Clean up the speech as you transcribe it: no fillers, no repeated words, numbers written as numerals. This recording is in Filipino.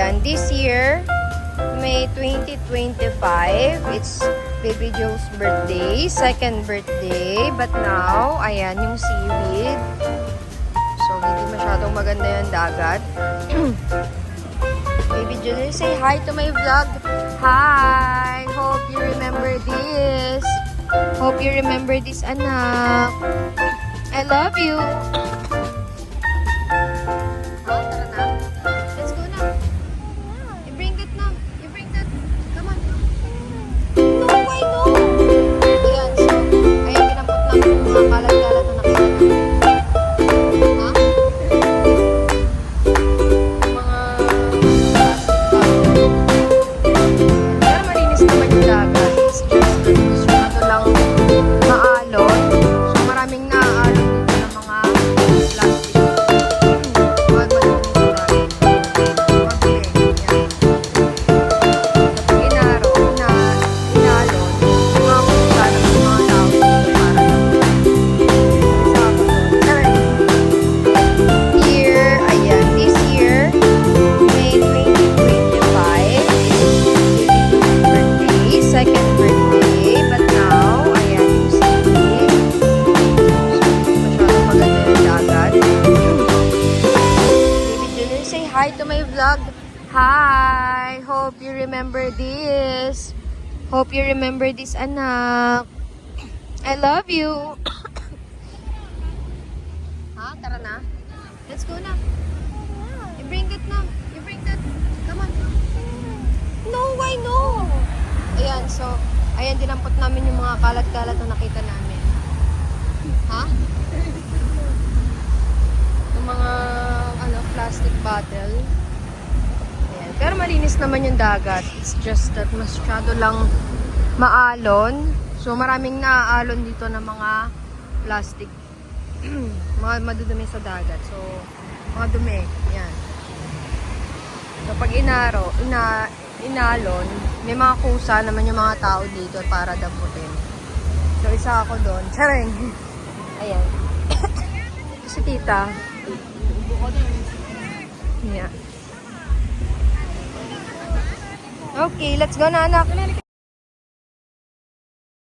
ayan, this year, May 2025, it's Baby Joe's birthday, second birthday. But now, ayan yung seaweed. So, hindi masyadong maganda yung dagat. Baby Joe, say hi to my vlog. Hi! Hope you remember this. Hope you remember this, anak. I love you. Tara na. Let's go na. You bring that na. You bring that. Come on. No, why no? Ayan, so, ayan, ginampot namin yung mga kalat-kalat na nakita namin. Ha? Yung mga pero malinis naman yung dagat. It's just that masyado lang maalon. So, maraming naaalon dito ng mga plastic. Huwag madumi yung dagat. Mabili. Yan. Kapag inalon, yung mga kusa ng mga tao dito para sa ako doon. Tara. Year, ayan, this year, May 2025, birthday, second birthday, but now, ayan yung seaweed. Masyadong maganda yung dagat. Baby Junior, say hi to my vlog. Hi! Hope you remember this. Hope you remember this, anak. I love you. Ha? Tara na. Let's go na. You bring that na. You bring that. Come on. No, why no? Ayan, so, ayan, dinampot namin yung mga kalat-kalat na nakita namin. Ha? Yung mga, plastic bottle. Ayan. Pero malinis naman yung dagat. It's just that masyado lang maalon. So, maraming naaalon dito ng mga plastic. Mga madudumi sa dagat. So, mga dumi. Ayan. So, pag inalon, may mga kusa naman yung mga tao dito para damputin. So, isa ako doon. Charing! Ayan. Si tita. Yeah. Okay, let's go na, anak.